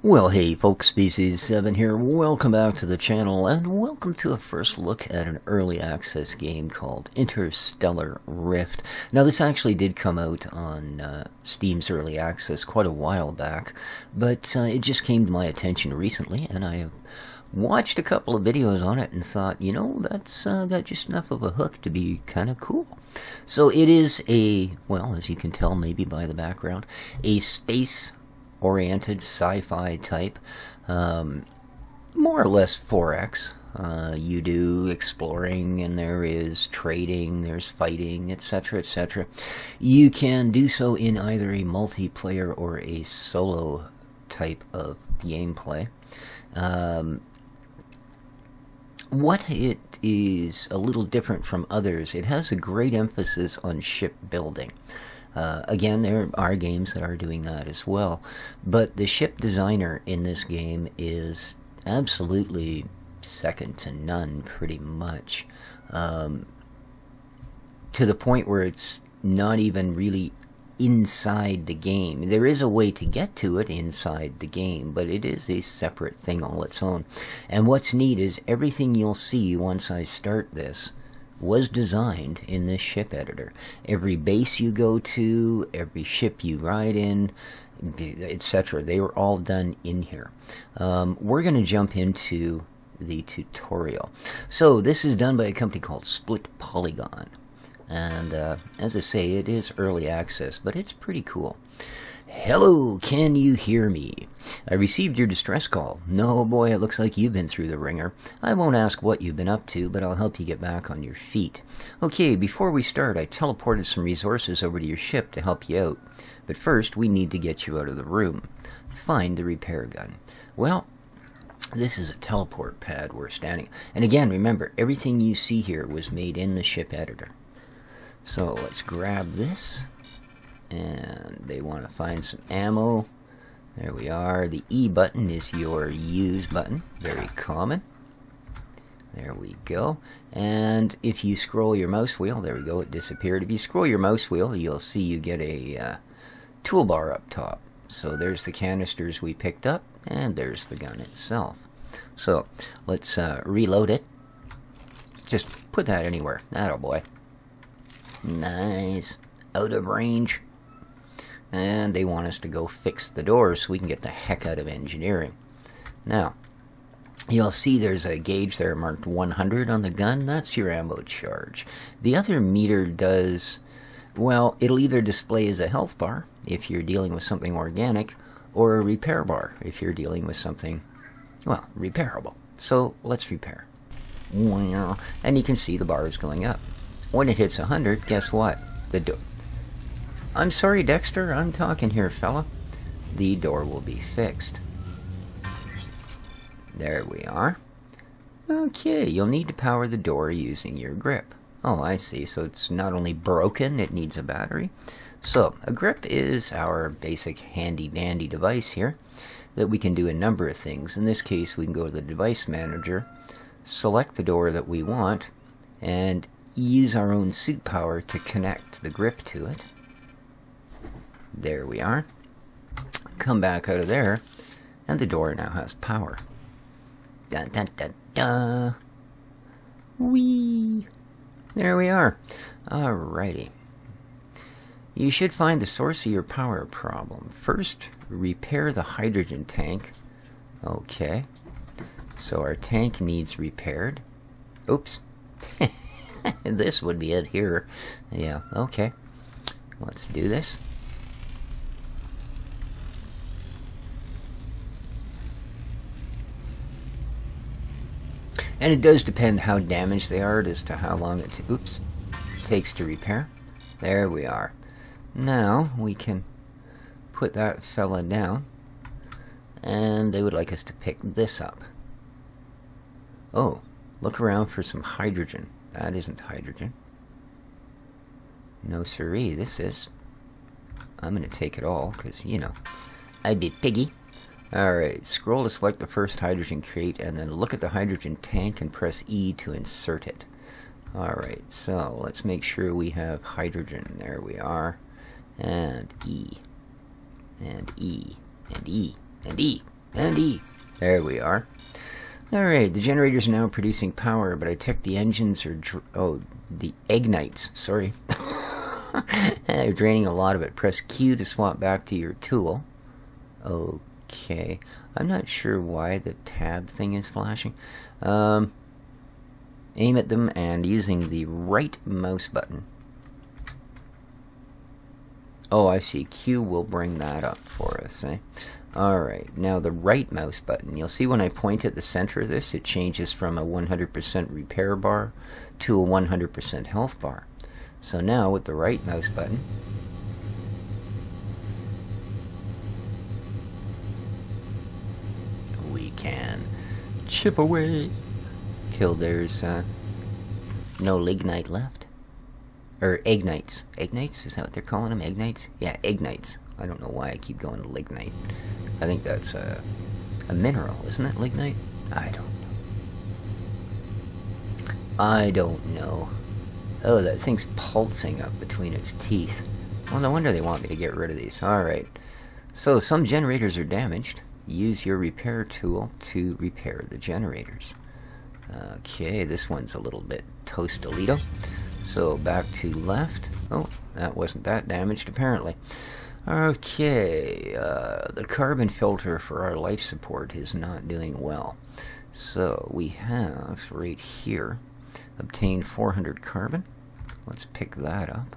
Well, hey folks, Species7 here. Welcome back to the channel, and welcome to a first look at an early access game called Interstellar Rift. Now, this actually did come out on Steam's early access quite a while back, but it just came to my attention recently, and I watched a couple of videos on it and thought, you know, that's got just enough of a hook to be kind of cool. So it is a, well, as you can tell maybe by the background, a space-oriented sci-fi type, more or less 4X. You do exploring, and there is trading, there's fighting, etc., etc. You can do so in either a multiplayer or a solo type of gameplay. What it is a little different from others, it has a great emphasis on ship building. Again, there are games that are doing that as well, but the ship designer in this game is absolutely second to none, pretty much, to the point where it's not even really inside the game. There is a way to get to it inside the game, but it is a separate thing all its own. And what's neat is everything you'll see once I start this was designed in this ship editor. Every base you go to, every ship you ride in, etc., they were all done in here. We're going to jump into the tutorial. So this is done by a company called Split Polygon. And as I say, it is early access, but it's pretty cool. Hello, can you hear me? I received your distress call. No, boy, it looks like you've been through the ringer. I won't ask what you've been up to, but I'll help you get back on your feet. Okay, before we start, I teleported some resources over to your ship to help you out. But first, we need to get you out of the room. Find the repair gun. Well, this is a teleport pad we're standing. And again, remember, everything you see here was made in the ship editor. So let's grab this, and they want to find some ammo. There we are. The E button is your use button, very common. There we go. And if you scroll your mouse wheel, there we go, it disappeared. If you scroll your mouse wheel, you'll see you get a toolbar up top. So there's the canisters we picked up, and there's the gun itself. So let's reload it. Just put that anywhere. Attaboy. Nice. Out of range. And they want us to go fix the door so we can get the heck out of engineering. Now, you'll see there's a gauge there marked 100 on the gun. That's your ammo charge. The other meter does, well, it'll either display as a health bar if you're dealing with something organic, or a repair bar if you're dealing with something, well, repairable. So let's repair. And you can see the bar is going up. When it hits 100, guess what? The door. I'm sorry, Dexter, I'm talking here, fella. The door will be fixed. There we are. Okay, you'll need to power the door using your grip. Oh, I see. So it's not only broken, it needs a battery. So, a grip is our basic handy-dandy device here that we can do a number of things. In this case, we can go to the device manager, select the door that we want, and use our own suit power to connect the grip to it. There we are. Come back out of there, and the door now has power. Dun dun dun dun. Whee! There we are. Alrighty. You should find the source of your power problem. First, repair the hydrogen tank. Okay. So our tank needs repaired. Oops. This would be it here. Yeah, okay. Let's do this. And it does depend how damaged they are as to how long it takes to repair. There we are. Now we can put that fella down, and they would like us to pick this up. Oh, look around for some hydrogen. That isn't hydrogen. No siree, this is. I'm going to take it all, because, you know, I'd be piggy. Alright, scroll to select the first hydrogen crate, and then look at the hydrogen tank and press E to insert it. Alright, so let's make sure we have hydrogen. There we are. And E. And E. And E. And E. And E. There we are. Alright, the generators are now producing power, but I checked the engines are... the ignites, sorry. They're draining a lot of it. Press Q to swap back to your tool. Okay. I'm not sure why the tab thing is flashing. Aim at them and using the right mouse button. Oh, I see. Q will bring that up for us, eh? Alright, now the right mouse button. You'll see when I point at the center of this, it changes from a 100% repair bar to a 100% health bar. So now with the right mouse button, we can chip away till there's no lignite left. Or ignites. Ignites? Is that what they're calling them? Ignites? Yeah, ignites. I don't know why I keep going to lignite. I think that's a mineral, isn't it? Lignite? I don't know. Oh, that thing's pulsing up between its teeth. Well, no wonder they want me to get rid of these. Alright. So, some generators are damaged. Use your repair tool to repair the generators. Okay, this one's a little bit toastalito. So, back to left. Oh, that wasn't that damaged, apparently. Okay, the carbon filter for our life support is not doing well. So, we have, right here, obtained 400 carbon. Let's pick that up.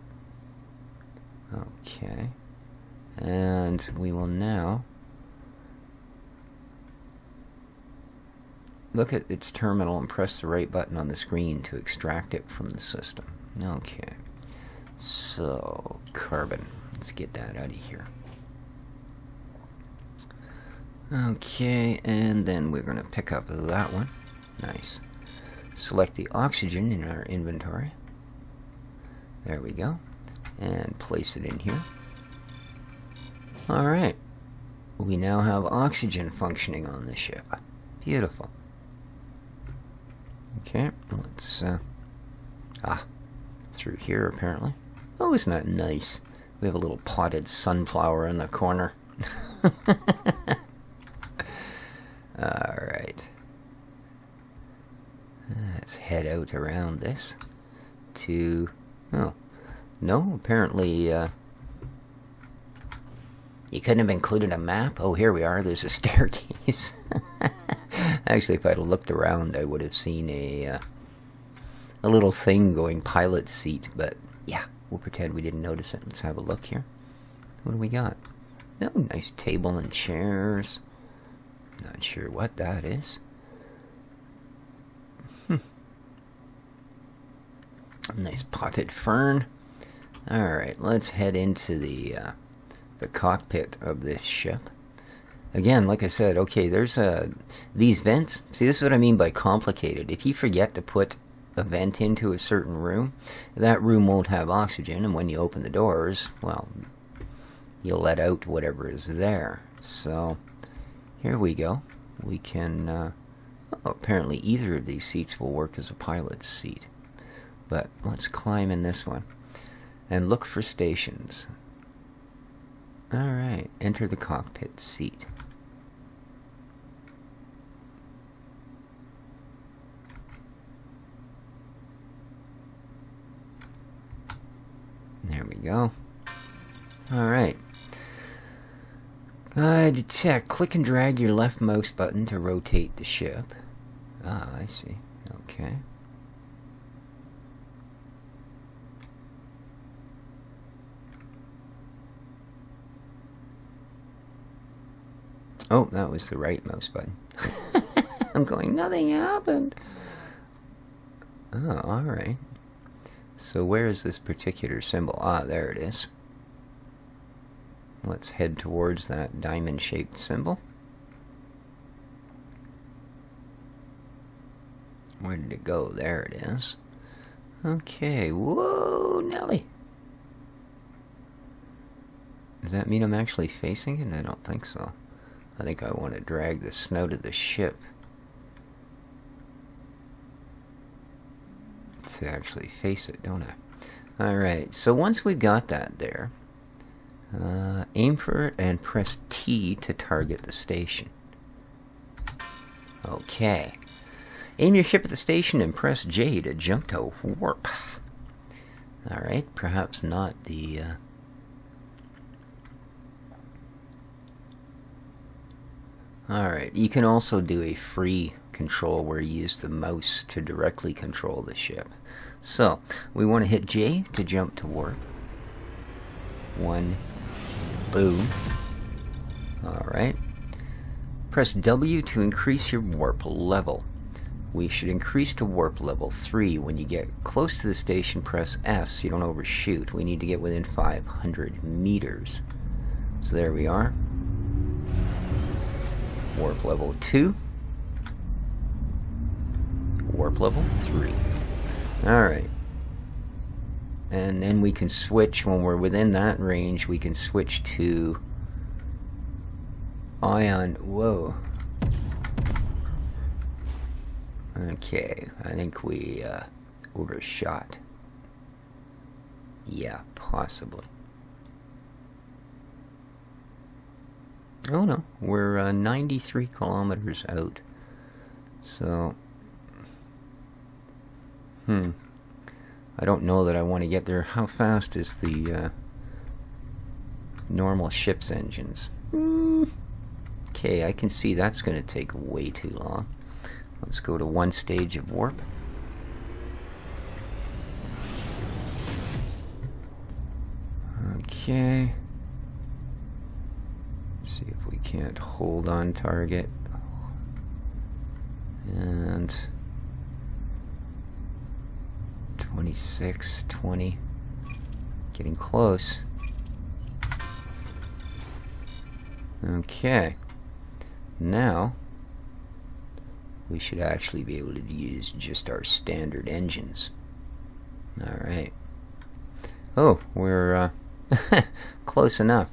Okay. And we will now look at its terminal and press the right button on the screen to extract it from the system. Okay. So, carbon. Let's get that out of here. Okay, and then we're going to pick up that one. Nice. Select the oxygen in our inventory. There we go. And place it in here. Alright. We now have oxygen functioning on the ship. Beautiful. Okay, let's, through here apparently. Oh, isn't that nice? We have a little potted sunflower in the corner. Alright. Let's head out around this to... Oh, no, apparently, you couldn't have included a map? Oh, here we are, there's a staircase. Actually, if I'd looked around, I would have seen a little thing going pilot seat, but yeah, we'll pretend we didn't notice it. Let's have a look here. What do we got? Oh, nice table and chairs. Not sure what that is. Nice potted fern. Alright, let's head into the cockpit of this ship. Again, like I said, okay, there's these vents. See, this is what I mean by complicated. If you forget to put a vent into a certain room, that room won't have oxygen, and when you open the doors, well, you'll let out whatever is there. So, here we go. We can, oh, apparently either of these seats will work as a pilot's seat. But let's climb in this one and look for stations. Alright, enter the cockpit seat. There we go. Alright. Detect. Click and drag your left mouse button to rotate the ship. Ah, I see. Okay. Oh, that was the right mouse button. I'm going, nothing happened. Oh, alright. So where is this particular symbol? Ah, there it is. Let's head towards that diamond-shaped symbol. Where did it go? There it is. Okay, whoa, Nelly. Does that mean I'm actually facing it? I don't think so. I think I want to drag the snout of the ship to actually face it, don't I? Alright, so once we've got that there, aim for it and press T to target the station. Okay. Aim your ship at the station and press J to jump to warp. Alright, perhaps not the... Alright, you can also do a free control where you use the mouse to directly control the ship. So, we want to hit J to jump to warp. 1, boom. Alright. Press W to increase your warp level. We should increase to warp level 3. When you get close to the station, press S so you don't overshoot. We need to get within 500 meters. So there we are. Warp level 2. Warp level 3. Alright. And then we can switch, when we're within that range, we can switch to ion. Whoa. Okay, I think we overshot. Yeah, possibly. Oh no, we're 93 kilometers out. So, I don't know that I want to get there. How fast is the normal ship's engines? Okay, I can see that's going to take way too long. Let's go to 1 stage of warp. Okay. See if we can't hold on target. And 26, 20. Getting close. Okay. Now we should actually be able to use just our standard engines. Alright. Oh, we're close enough.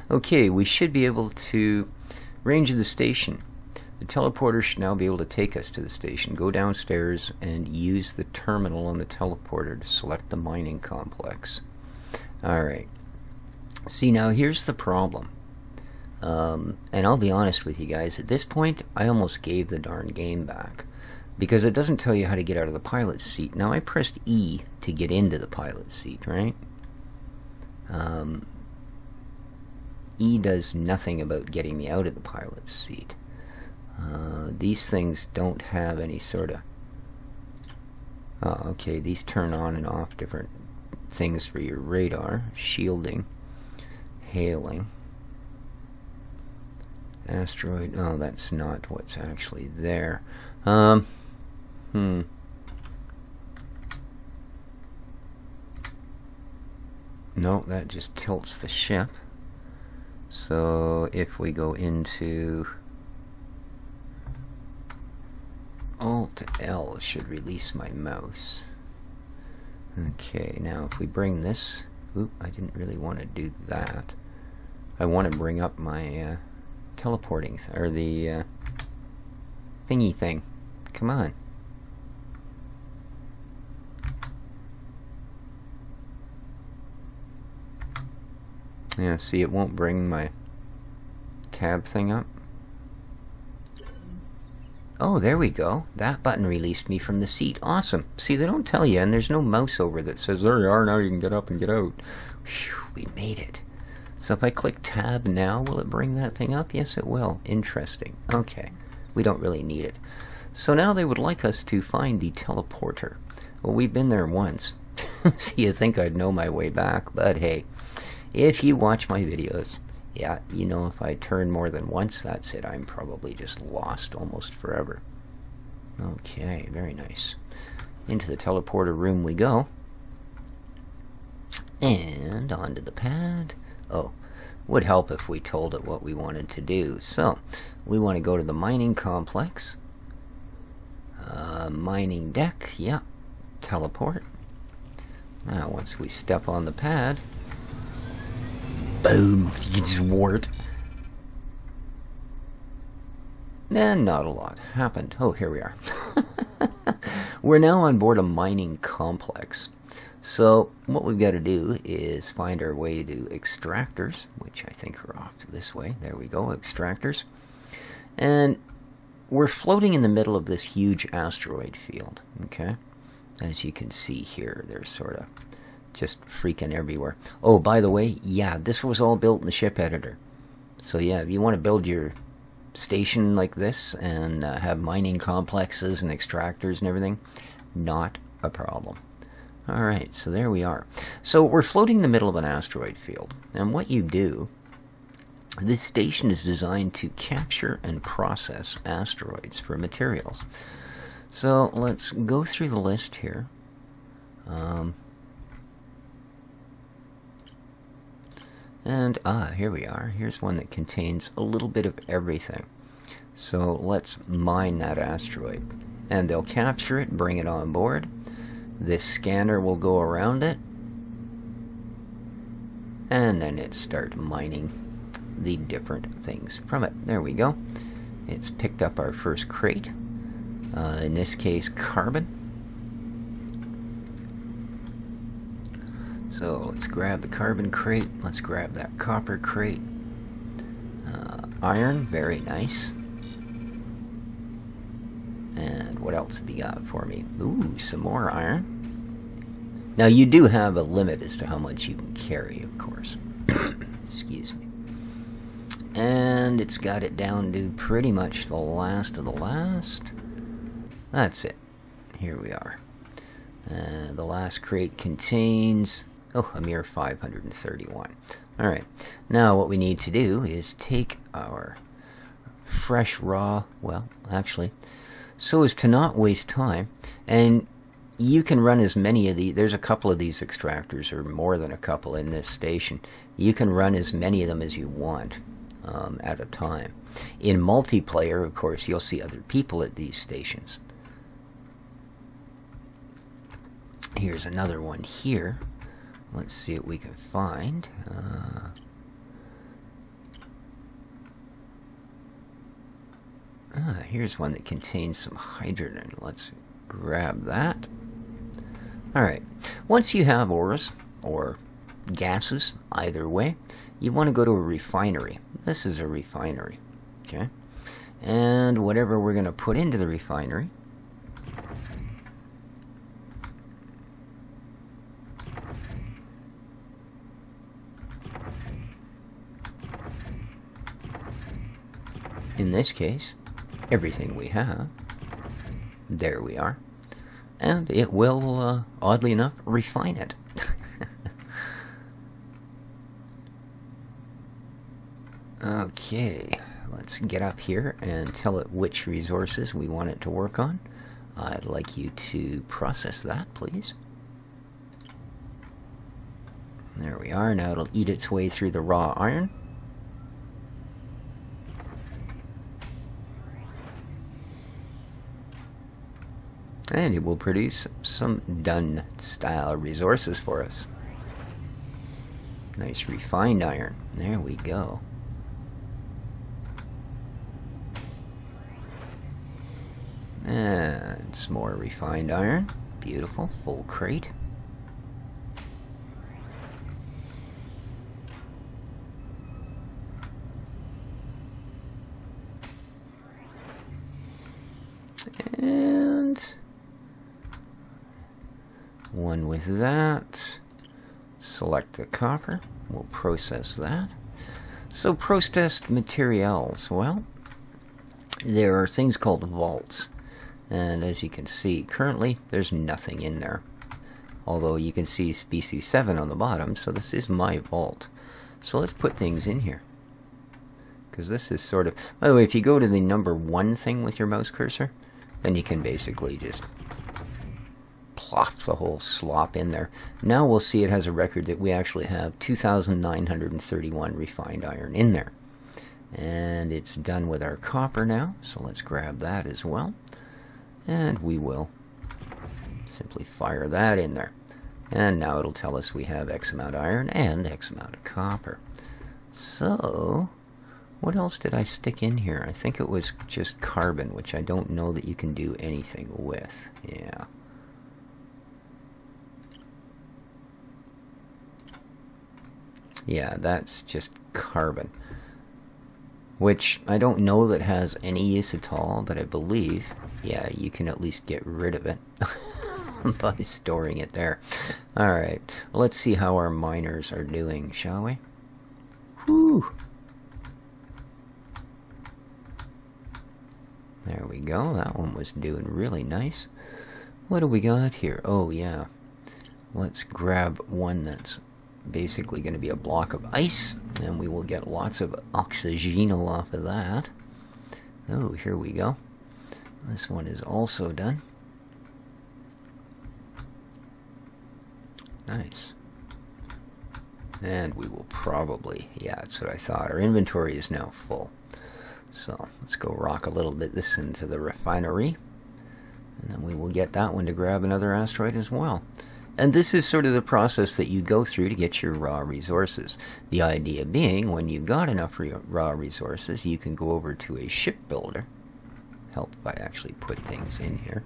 Okay, we should be able to range of the station. The teleporter should now be able to take us to the station. Go downstairs and use the terminal on the teleporter to select the mining complex. Alright. See, now here's the problem. And I'll be honest with you guys, at this point, I almost gave the darn game back. Because it doesn't tell you how to get out of the pilot's seat. Now, I pressed E to get into the pilot's seat, right? E does nothing about getting me out of the pilot's seat. These things don't have any sort of... Oh, okay, these turn on and off different things for your radar. Shielding. Hailing. Asteroid. Oh, that's not what's actually there. No, that just tilts the ship. So if we go into Alt L, should release my mouse. Okay, now if we bring this... Oop, I didn't really want to do that. I want to bring up my teleporting or the thingy thing. Come on. Yeah, see, it won't bring my tab thing up. Oh, there we go. That button released me from the seat. Awesome. See, they don't tell you, and there's no mouse over that says, there you are, now you can get up and get out. Phew, we made it. So if I click tab now, will it bring that thing up? Yes, it will. Interesting. Okay. We don't really need it. So now they would like us to find the teleporter. Well, we've been there once. So you think I'd know my way back, but hey, if you watch my videos, yeah, you know if I turn more than once, that's it. I'm probably just lost almost forever. Okay, very nice. Into the teleporter room we go. And onto the pad. Oh, would help if we told it what we wanted to do. So, we want to go to the mining complex. Mining deck, yeah. Teleport. Now, once we step on the pad... Boom! Zwart. And not a lot happened. Oh, here we are. We're now on board a mining complex. So what we've got to do is find our way to extractors, which I think are off this way. There we go, extractors. And we're floating in the middle of this huge asteroid field, okay? As you can see here, they're sort of just freaking everywhere. Oh, by the way, yeah, this was all built in the ship editor. So yeah, if you want to build your station like this and have mining complexes and extractors and everything, not a problem. Alright, so there we are. So we're floating in the middle of an asteroid field. And what you do, this station is designed to capture and process asteroids for materials. So let's go through the list here. Here we are. Here's one that contains a little bit of everything. So let's mine that asteroid. And they'll capture it, bring it on board. This scanner will go around it. And then it starts mining the different things from it. There we go. It's picked up our first crate. In this case, carbon. So let's grab the carbon crate. Let's grab that copper crate. Iron, very nice. And what else have you got for me? Ooh, some more iron. Now you do have a limit as to how much you can carry, of course. Excuse me. And it's got it down to pretty much the last of the last. That's it. Here we are. The last crate contains, a mere 531. Alright, now what we need to do is take our fresh raw, well, actually, so as to not waste time, and you can run as many of these, there's a couple of these extractors, or more than a couple in this station. You can run as many of them as you want at a time. In multiplayer, of course, you'll see other people at these stations. Here's another one here. Let's see what we can find. Here's one that contains some hydrogen. Let's grab that. Alright, once you have ores, or gases, either way, you want to go to a refinery. This is a refinery, okay? And whatever we're going to put into the refinery, in this case, everything we have, there we are, and it will, oddly enough, refine it. Okay, let's get up here and tell it which resources we want it to work on. I'd like you to process that, please. There we are. Now it'll eat its way through the raw iron. And it will produce some done-style resources for us. Nice refined iron. There we go. And some more refined iron. Beautiful. Full crate. And one with that. Select the copper. We'll process that. So processed materials. Well, there are things called vaults. And as you can see, currently there's nothing in there. Although you can see species 7 on the bottom, so this is my vault. So let's put things in here. Because this is sort of... By the way, if you go to the number 1 thing with your mouse cursor, then you can basically just plop the whole slop in there. Now we'll see it has a record that we actually have 2,931 refined iron in there. And it's done with our copper now, so let's grab that as well. And we will simply fire that in there. And now it'll tell us we have X amount of iron and X amount of copper. So, what else did I stick in here? I think it was just carbon, which I don't know that you can do anything with. Yeah. Yeah, that's just carbon. which I don't know that has any use at all, but I believe, yeah, you can at least get rid of it by storing it there. Alright, well, let's see how our miners are doing, shall we? Whew. There we go, that one was doing really nice. What do we got here? Oh, yeah. Let's grab one that's basically going to be a block of ice, and we will get lots of oxygeno off of that. Oh, here we go. This one is also done. Nice. And we will probably, yeah, that's what I thought. Our inventory is now full. So let's go rock a little bit this into the refinery. And then we will get that one to grab another asteroid as well. And this is sort of the process that you go through to get your raw resources. The idea being, when you've got enough raw resources, you can go over to a shipbuilder. Help if I actually put things in here.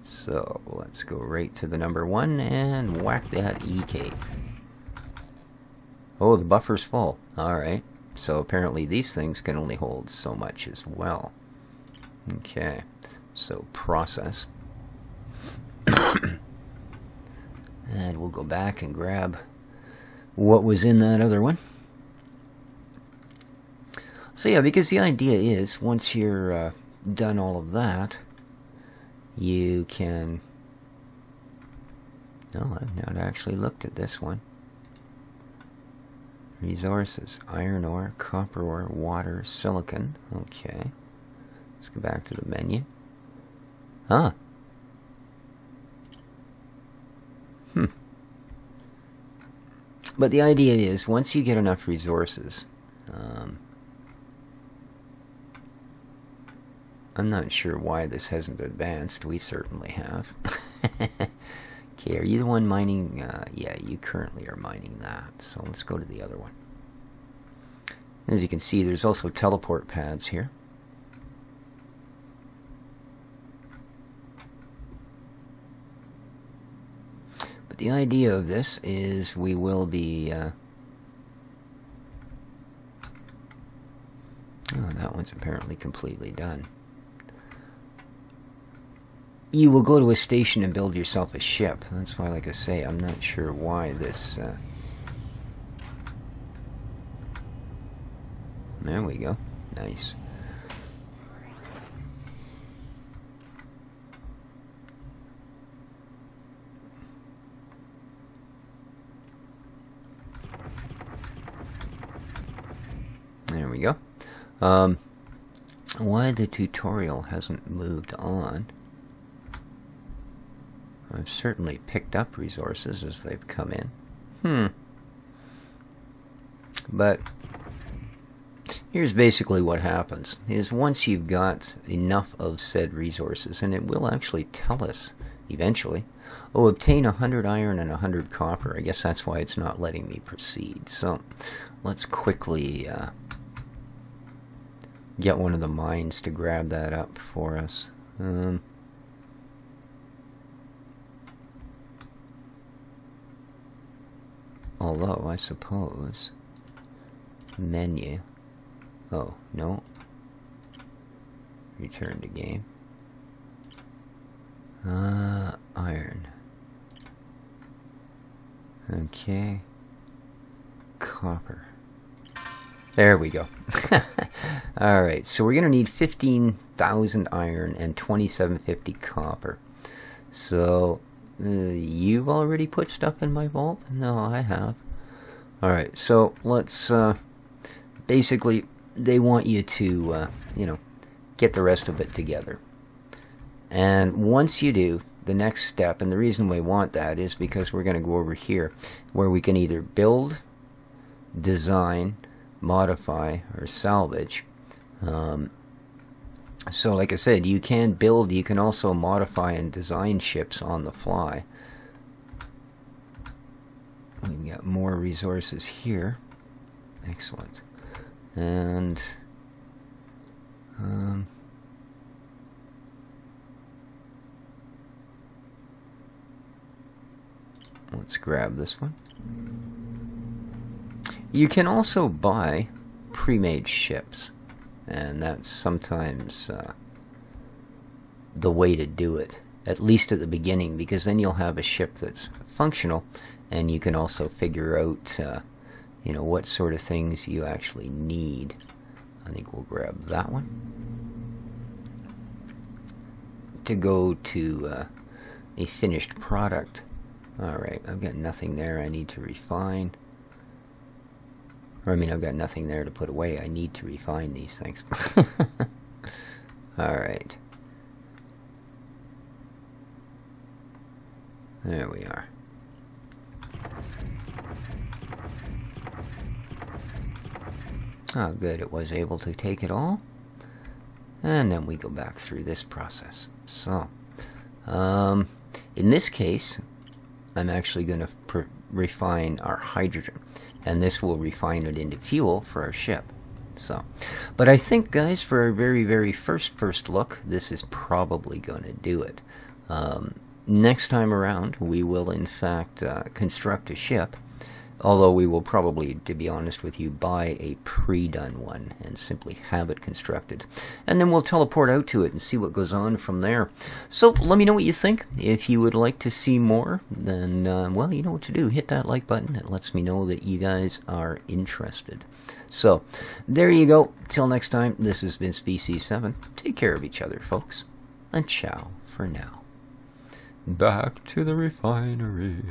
So let's go right to the number 1 and whack that EK. Oh, the buffer's full. Alright. So apparently these things can only hold so much as well. Okay. So process. And we'll go back and grab what was in that other one. So yeah, because the idea is, once you're done all of that, you can... No, I've not actually looked at this one. Resources. Iron ore, copper ore, water, silicon. Okay. Let's go back to the menu. Huh. But the idea is, once you get enough resources, I'm not sure why this hasn't advanced. We certainly have. Okay, are you the one mining? Yeah, you currently are mining that. So let's go to the other one. As you can see, there's also teleport pads here. The idea of this is we will be... oh, that one's apparently completely done. You will go to a station and build yourself a ship. That's why, like I say, I'm not sure why this... There we go. Nice. There we go. Why the tutorial hasn't moved on. I've certainly picked up resources as they've come in. But here's basically what happens, is once you've got enough of said resources, and it will actually tell us eventually, oh, obtain 100 iron and 100 copper. I guess that's why it's not letting me proceed. So let's quickly... get one of the mines to grab that up for us. Although, I suppose... Menu. Oh, no. Return to game. Iron. Okay. Copper. There we go. Alright, so we're going to need 15,000 iron and 2750 copper. So, you've already put stuff in my vault? No, I have. Alright, so let's, basically, they want you to, you know, get the rest of it together. And once you do, the next step, and the reason we want that is because we're going to go over here, where we can either build, design, modify, or salvage. So like I said, you can build, you can also modify and design ships on the fly. We've got more resources here. Excellent. And let's grab this one. You can also buy pre-made ships. And that's sometimes the way to do it, at least at the beginning, because then you'll have a ship that's functional, and you can also figure out what sort of things you actually need. I think we'll grab that one to go to a finished product. Alright, I've got nothing there I need to refine. Or, I mean, I've got nothing there to put away. I need to refine these things. Alright. There we are. Oh, good. It was able to take it all. And then we go back through this process. So, in this case, I'm actually going to refine our hydrogen. And this will refine it into fuel for our ship. So, but I think, guys, for our very, very first look, this is probably going to do it. Next time around, we will, in fact, construct a ship. Although we will probably, to be honest with you, buy a pre-done one and simply have it constructed. And then we'll teleport out to it and see what goes on from there. So let me know what you think. If you would like to see more, then, well, you know what to do. Hit that like button. It lets me know that you guys are interested. So there you go. Till next time, this has been Species 7. Take care of each other, folks. And ciao for now. Back to the refinery.